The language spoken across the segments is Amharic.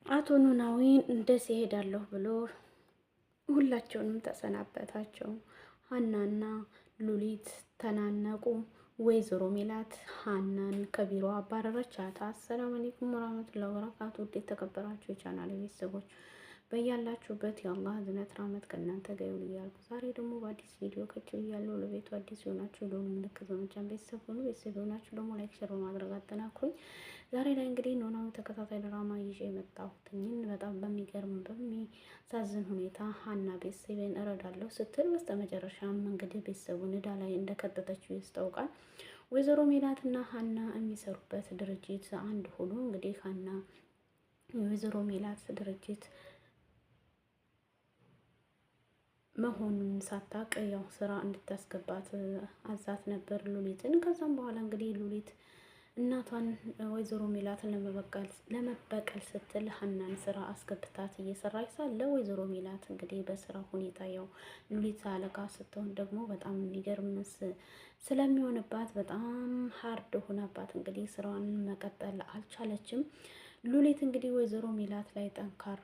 አቶ ኖላዊ ደሴ እሄዳለሁ ብሎ ሁላቸውንም ተሰናበታቸው። ሀናና ሉሊት ተናነቁ። ወይዘሮ ሜላት ሀናን ከቢሮ አባረረቻት። አሰላሙ አለይኩም ወራህመቱላሂ ወበረካቱ። ውድ የተከበራችሁ የቻናል ቤተሰቦች በያላችሁበት የአላህ እዝነት ራህመት ከእናንተ ጋር ይሁን እያልኩ ዛሬ ደግሞ በአዲስ ቪዲዮ ከች ብያለሁ። ለቤቱ አዲስ የሆናችሁ የደወል ምልክት በመጫን ቤተሰብ ሁኑ። ቤተሰብ የሆናችሁ ደግሞ ላይክ፣ ሸር በማድረግ አጠናክሩኝ። ዛሬ ላይ እንግዲህ ኖላዊ ተከታታይ ድራማ ይዤ የመጣሁትኝን በጣም በሚገርም በሚያሳዝን ሁኔታ ሀና ቤተሰቤን እረዳለሁ ስትል በስተመጨረሻም እንግዲህ ቤተሰቡን ዕዳ ላይ እንደከተተችው ያስታውቃል። ወይዘሮ ሜላትና ሀና የሚሰሩበት ድርጅት አንድ ሆኖ እንግዲህ ሀና የወይዘሮ ሜላት ድርጅት መሆኑን ሳታውቅ ያው ስራ እንድታስገባት አዛት ነበር ሉሊትን። ከዛም በኋላ እንግዲህ ሉሊት እናቷን ወይዘሮ ሜላትን ለመበቀል ስትል ሀናን ስራ አስገብታት እየሰራች ሳለ ወይዘሮ ሜላት እንግዲህ በስራ ሁኔታ ያው ሉሊት አለቃ ስትሆን ደግሞ በጣም የሚገርም ስለሚሆንባት በጣም ሀርድ ሆናባት እንግዲህ ስራዋን መቀጠል አልቻለችም። ሉሊት እንግዲህ ወይዘሮ ሜላት ላይ ጠንካራ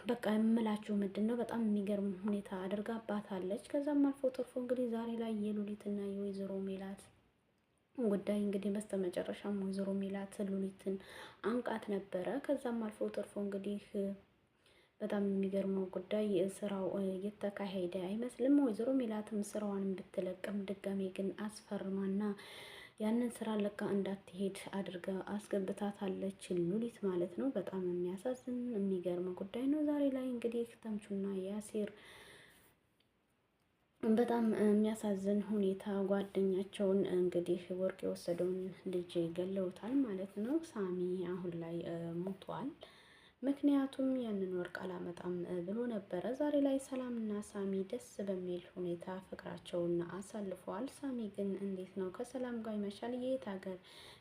በቃ የምላችሁ ምንድን ነው በጣም የሚገርም ሁኔታ አድርጋባታለች። ከዛም አልፎ ተርፎ እንግዲህ ዛሬ ላይ የሉሊትና የወይዘሮ ሜላት ጉዳይ እንግዲህ በስተመጨረሻም ወይዘሮ ሜላት ሉሊትን አንቃት ነበረ። ከዛም አልፎ ተርፎ እንግዲህ በጣም የሚገርመው ጉዳይ ስራው እየተካሄደ አይመስልም። ወይዘሮ ሜላትም ስራዋን ብትለቅም ድጋሜ ግን አስፈርማና ያንን ስራ ለቃ እንዳትሄድ አድርጋ አስገብታታለች ሉሊት ማለት ነው። በጣም የሚያሳዝን የሚገርም ጉዳይ ነው። ዛሬ ላይ እንግዲህ ተምቹና ያሲር በጣም የሚያሳዝን ሁኔታ ጓደኛቸውን እንግዲህ ወርቅ የወሰደውን ልጅ ገለውታል ማለት ነው። ሳሚ አሁን ላይ ሞቷል። ምክንያቱም ያንን ወርቅ አላመጣም ብሎ ነበረ። ዛሬ ላይ ሰላምና ሳሚ ደስ በሚል ሁኔታ ፍቅራቸውን አሳልፈዋል። ሳሚ ግን እንዴት ነው ከሰላም ጋር ይመሻል? የት ሀገር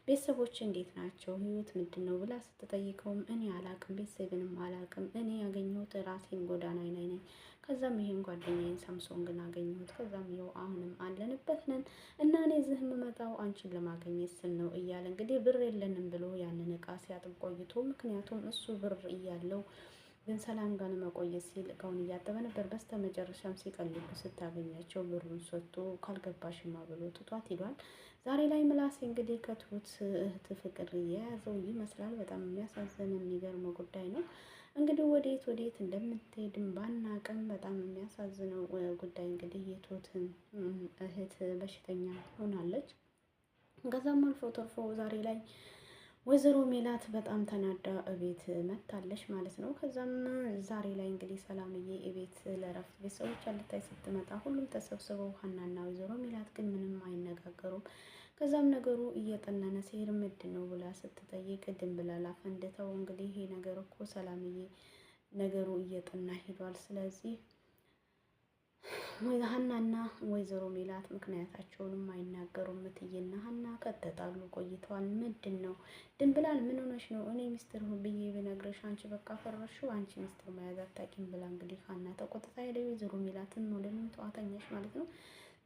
ቤተሰቦች እንዴት ናቸው? ህይወት ምንድን ነው ብላ ስትጠይቀውም እኔ አላቅም፣ ቤተሰብንም አላቅም፣ እኔ ያገኘሁት ራሴን ጎዳና ላይ ነኝ። ከዛም ይሄን ጓደኛዬን ሳምሶንግን አገኘሁት። ከዛም ይኸው አሁንም አለንበት ነን እና እኔ እዚህ የምመጣው አንቺን ለማግኘት ስል ነው እያለ እንግዲህ ብር የለንም ብሎ ያንን እቃ ሲያጥብ ቆይቶ ምክንያቱም እሱ ብር እያለው ግን ሰላም ጋር ለመቆየት ሲል እቃውን እያጠበ ነበር። በስተ መጨረሻም ሲቀልዱ ስታገኛቸው ብሩን ሰጥቶ ካልገባሽማ ብሎ ትቷት ሄዷል። ዛሬ ላይ ምላሴ እንግዲህ ከትሁት እህት ፍቅር የያዘው ይመስላል። በጣም የሚያሳዝን የሚገርመው ጉዳይ ነው። እንግዲህ ወዴት እንደምትሄድም ባናቅም በጣም የሚያሳዝነው ጉዳይ እንግዲህ የትሁትን እህት በሽተኛ ሆናለች። ከዛም አልፎ ተርፎ ዛሬ ላይ ወይዘሮ ሜላት በጣም ተናዳ እቤት መታለች ማለት ነው። ከዛም ዛሬ ላይ እንግዲህ ሰላምዬ እቤት ለእረፍት ቤተሰቦቿ ልታይ ስትመጣ ሁሉም ተሰብስበው ሀናና ወይዘሮ ሜላት ግን ምንም አይነጋገሩም። ከዛም ነገሩ እየጠነነ ሲሄድ ምንድን ነው ብላ ስትጠይቅ ድን ብላ ላፈንድተው እንግዲህ ይሄ ነገር እኮ ሰላምዬ ነገሩ እየጠና ሄዷል። ስለዚህ ሀናና ወይዘሮ ሜላት ምክንያታቸውንም አይናገሩም። እትዬና ሀና ከተጣሉ ቆይተዋል። ምንድን ነው ድንብላል ምን ሆነሽ ነው? እኔ ሚስጥር ብዬ ብነግርሽ አንቺ በቃ ፈረሽው፣ አንቺ ሚስጥር መያዝ አታውቂም ብላ እንግዲህ ሀና ተቆጥታ ሄደ። ወይዘሮ ሜላትን ወደምን ተዋተኛሽ ማለት ነው።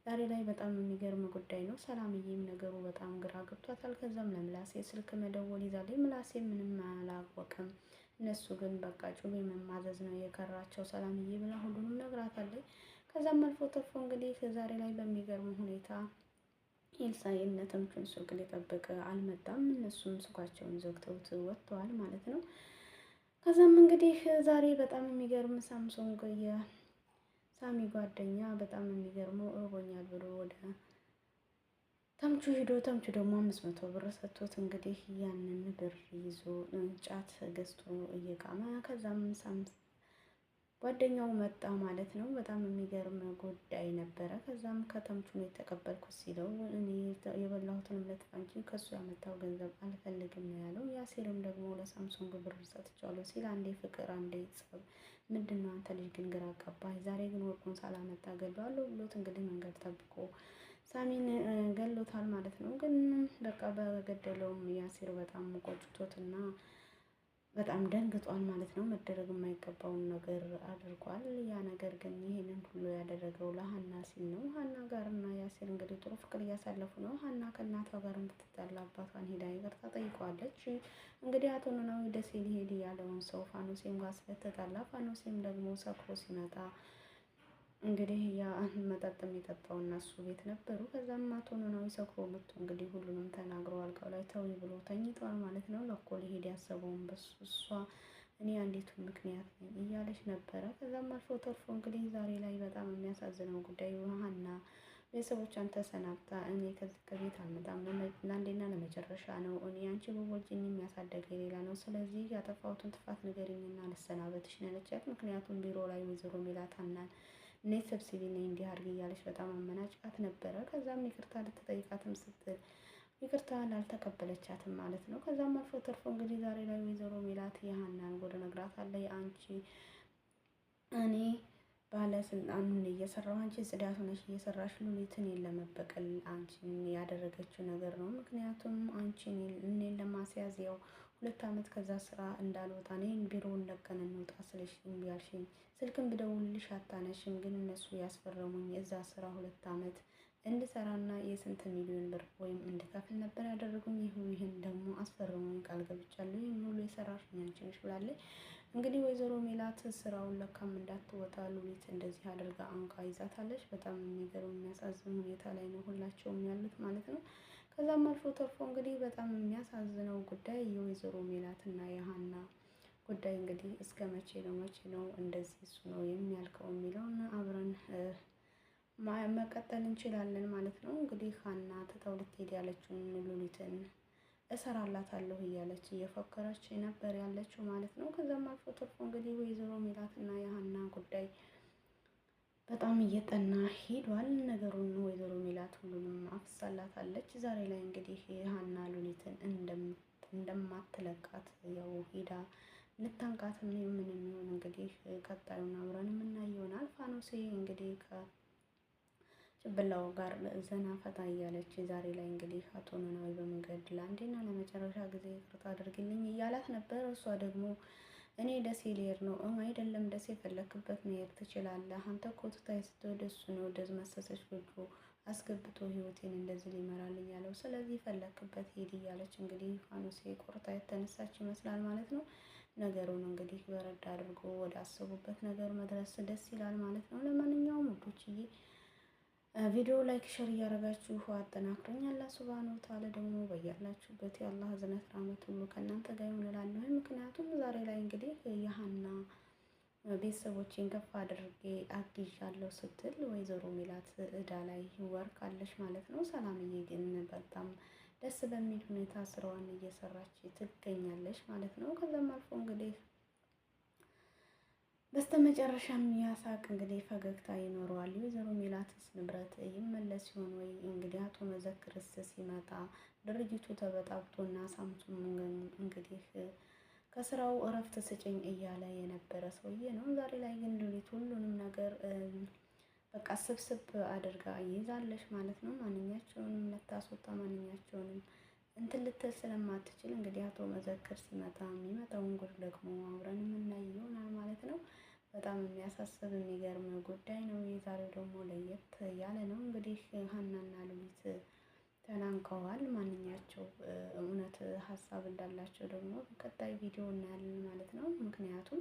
ዛሬ ላይ በጣም የሚገርም ጉዳይ ነው። ሰላምዬም ነገሩ በጣም ግራ ገብቷታል። ከዛም ለምላሴ ስልክ መደወል ይዛለች። ምላሴ ምንም አላወቅም። እነሱ ግን በቃ ጩቤ መማዘዝ ነው የቀራቸው ሰላምዬ ብላ ሁሉንም ነግራታለች። ከዛም አልፎ ተርፎ እንግዲህ ዛሬ ላይ በሚገርም ሁኔታ ኤልሳ የእነተምቹን ሱቅ ሊጠብቅ አልመጣም። እነሱም ሱቃቸውን ዘግተውት ወጥተዋል ማለት ነው። ከዛም እንግዲህ ዛሬ በጣም የሚገርም ሳምሶንግ የሳሚ ጓደኛ በጣም የሚገርመው እርቦኛል ብሎ ወደ ተምቹ ሂዶ ተምቹ ደግሞ 500 ብር ሰጥቶት እንግዲህ ያንን ብር ይዞ ጫት ገዝቶ እየቃመ ከዛም ጓደኛው መጣ ማለት ነው። በጣም የሚገርም ጉዳይ ነበረ። ከዛም ከተምቹ ነው የተቀበልኩት ሲለው እኔ የበላሁትን ልጥፋ እንጂ ከሱ ያመጣው ገንዘብ አልፈልግም ነው ያለው። ያሲርም ደግሞ ለሳምሶንግ ብር ሰጥቻለሁ ሲል አንዴ ፍቅር አንዴ ጸብ፣ ምንድን ነው አንተ ልጅ ግን ግራ አጋባህ። ዛሬ ግን ወርቁን ሳላመጣ ገለዋለሁ ብሎት እንግዲህ መንገድ ጠብቆ ሳሚን ገሎታል ማለት ነው። ግን በቃ በገደለውም ያሲር በጣም ቆጭቶትና በጣም ደንግጧል ማለት ነው። መደረግ የማይገባውን ነገር አድርጓል። ያ ነገር ግን ይሄንን ሁሉ ያደረገው ለሀና ሲል ነው። ሀና ጋር እና ያሲር እንግዲህ ጥሩ ፍቅር እያሳለፉ ነው። ሀና ከእናቷ ጋር ብትጣላ አባቷን ሄዳ ይቅርታ ጠይቀዋለች። እንግዲህ አቶ ኖላዊ ደሴ ሊሄድ ያለውን ሰው ፋኖሴም ጋር ስለተጣላ ፋኖሴም ደግሞ ሰክሮ ሲመጣ እንግዲህ ያ መጠጥ የሚጠጣው እና እሱ ቤት ነበሩ። ከዛም አቶ ኖላዊ ሰክሮ መጥቶ እንግዲህ ሁሉንም ተናግሮ አልጋው ላይ ተውይ ብሎ ተኝቷል ማለት ነው። ለኮ ሊሄድ ያሰበውን በሱ እሷ እኔ አንዲቱ ምክንያት ነኝ እያለች ነበረ። ከዛም አልፎ ተርፎ እንግዲህ ዛሬ ላይ በጣም የሚያሳዝነው ጉዳይ ሀና ቤተሰቦቿን ተሰናብታ እኔ ከዚህ ከቤት አልመጣም ለአንዴና ለመጨረሻ ነው። እኔ አንቺ በወልጅኝ የሚያሳደገ ሌላ ነው። ስለዚህ ያጠፋሁትን ጥፋት ንገሪኝና ልሰናበትሽ ነው ያለቻት። ምክንያቱም ቢሮ ላይ ወይዘሮ ሜላት ሀናን እኔ ሰብስቢ ነኝ እንዲህ አድርጊ እያለች በጣም አመናጭቃት ነበረ። ከዛም ይቅርታ ልትጠይቃትም ስትል ይቅርታ አልተቀበለቻትም ማለት ነው። ከዛም አልፎ ተርፎ እንግዲህ ዛሬ ላይ ወይዘሮ ሜላት የሀናን ጎድ ነግራታለች። አንቺ እኔ ባለስልጣን እየሰራሁ አንቺ ጽዳት ሆነሽ እየሰራሽ ሉሊትን ለመበቀል አንቺን ያደረገችው ነገር ነው። ምክንያቱም አንቺ እኔን ለማስያዝ ያው 2 ዓመት ከዛ ስራ እንዳልወጣ እኔን ቢሮውን ለቀን እንውጣ ስልሽ እምቢ አልሽኝ። ስልክም ብደውልልሽ አታነሽም። ግን እነሱ ያስፈረሙኝ እዛ ስራ 2 ዓመት እንድሰራና የስንት ሚሊዮን ብር ወይም እንድከፍል ነበር ያደረጉኝ። ይህን ደግሞ አስፈርሙኝ ቃል ገብቻለሁ። ይህን ሁሉ የሰራሽኝ አንቺ ነሽ ብላለች። እንግዲህ ወይዘሮ ሜላት ስራውን ለካም እንዳትወጣ ሉሊት እንደዚህ አድርጋ አንቃ ይዛታለች። በጣም የሚገርም የሚያሳዝን ሁኔታ ላይ ነው ሁላቸውም ያሉት ማለት ነው። ከዛም አልፎ ተርፎ እንግዲህ በጣም የሚያሳዝነው ጉዳይ የወይዘሮ ሜላት እና የሀና ጉዳይ እንግዲህ እስከ መቼ ነው እንደዚህ እሱ ነው የሚያልቀው የሚለውን አብረን መቀጠል እንችላለን ማለት ነው። እንግዲህ ሀና ትተው ልትሄድ ያለችውን ሉሊትን እሰራላታለሁ እያለች እየፎከረች ነበር ያለችው ማለት ነው። ከዛም አልፎ ተርፎ እንግዲህ ወይዘሮ ሜላት እና የሀና ጉዳይ በጣም እየጠና ሄዷል። ነገሩን ወይዘሮ ሜላት ሁሉንም አፍሳላታለች። ዛሬ ላይ እንግዲህ ሀና ሉሊትን እንደማትለቃት ያው ሄዳ ልታንቃት ምን የሚሆን እንግዲህ ቀጣዩን አብረን የምናየው ይሆናል። ፋኖሴ እንግዲህ ከጭብላው ጋር ዘና ፈታ እያለች ዛሬ ላይ እንግዲህ አቶ ኖላዊ በመንገድ ለአንዴና ለመጨረሻ ጊዜ ይቅርታ አድርግልኝ እያላት ነበር። እሷ ደግሞ እኔ ደሴ ልሄድ ነው። አይደለም ደሴ የፈለክበት መሄድ ትችላለህ። አንተ እኮ ትታይ ስትወደ እሱ ነው ወደዚህ መሰሰች ልጁ አስገብቶ ህይወቴን እንደዚህ ሊመራልኝ ያለው። ስለዚህ ፈለክበት ሄድ እያለች እንግዲህ ፋኖሴ ቆርጣ የተነሳች ይመስላል ማለት ነው። ነገሩን እንግዲህ በረድ አድርጎ ወደ አሰቡበት ነገር መድረስ ደስ ይላል ማለት ነው። ለማንኛውም ውዶችዬ ቪዲዮ ላይክ ሸር እያደረጋችሁ አጠናክሩኝ። አላህ ሱብሃነሁ ወተዓላ ደግሞ በያላችሁበት የአላህ ህዝነት ራመት ሁሉ ከእናንተ ጋር ይሁን እላለሁ። ምክንያቱም ዛሬ ላይ እንግዲህ የሀና ቤተሰቦቼን ከፍ አድርጌ አግዣለሁ ስትል ወይዘሮ ሜላት እዳ ላይ ወርቃለች ማለት ነው። ሰላምዬ ግን በጣም ደስ በሚል ሁኔታ ስራዋን እየሰራች ትገኛለች ማለት ነው። ከዛም አልፎ እንግዲህ በስተመጨረሻም ያሳቅ እንግዲህ ፈገግታ ይኖረዋል። የወይዘሮ ሜላትስ ንብረት ይመለስ ሲሆን ወይ እንግዲህ አቶ መዘክርስ ሲመጣ ድርጅቱ ተበጣብጦና ሳምሱም እንግዲህ ከስራው እረፍት ስጭኝ እያለ የነበረ ሰውዬ ነው። ዛሬ ላይ ግን ሉሊት ሁሉንም ነገር በቃ ስብስብ አድርጋ ይዛለች ማለት ነው። ማንኛቸውንም ልታስወጣ ማንኛቸውንም እንትን ልትል ስለማትችል እንግዲህ አቶ መዘክር ሲመጣ የሚመጣውን ጉድ ደግሞ አብረን የምናይ ይሆናል ማለት ነው። በጣም የሚያሳስብ የሚገርም ጉዳይ ነው። የዛሬው ደግሞ ለየት ያለ ነው። እንግዲህ ሀናና ሉሊት ተናንቀዋል። ማንኛቸው እውነት ሀሳብ እንዳላቸው ደግሞ በቀጣይ ቪዲዮ እናያለን ማለት ነው። ምክንያቱም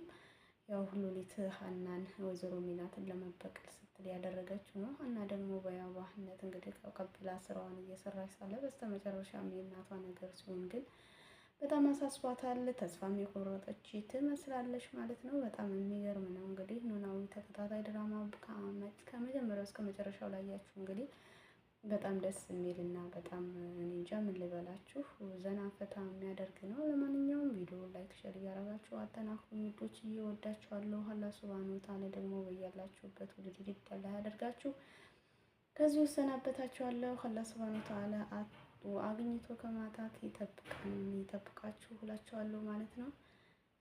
ያው ሉሊት ሀናን ወይዘሮ ሜላትን ለመበቀል ስትል ያደረገችው ነው። ሀና ደግሞ በየዋህነት እንግዲህ ቀብላ ስራዋን እየሰራች ሳለ በስተመጨረሻም የእናቷ ነገር ሲሆን ግን በጣም አሳስቧታል። ተስፋም የቆረጠች ትመስላለች ማለት ነው። በጣም የሚገርም ነው። እንግዲህ ኖላዊ ተከታታይ ድራማ ከመጀመሪያው እስከ መጨረሻው ላያችሁ እንግዲህ በጣም ደስ የሚል እና በጣም እንጃ ምን ልበላችሁ ዘና ፈታ የሚያደርግ ነው። ለማንኛውም ቪዲዮ ላይክ ሸር እያደረጋችሁ አጠናክሩ ውዶች፣ እየወዳችኋለሁ። አላህ ሱብሃነሁ ወተዓላ ደግሞ በያላችሁበት ውድድር ያለ ያደርጋችሁ። ከዚህ እሰናበታችኋለሁ። አላህ ሱብሃነሁ ወተዓላ አግኝቶ ከማጣት ይጠብቃችሁ እላችኋለሁ ማለት ነው።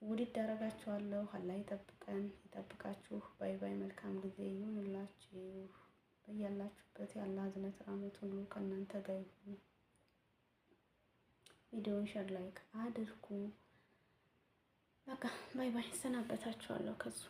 ውድድ አደርጋችኋለሁ። አላህ ይጠብቀን ይጠብቃችሁ። ባይ ባይ። መልካም ጊዜ ይሁንላችሁ። በያላችሁበት የአላህ ህዝነት ራመት ሁሉ ከእናንተ ጋር ይሁን። ቪዲዮውን ሸር ላይክ አድርጉ። በቃ ባይ ባይ፣ ሰናበታችኋለሁ ከሱ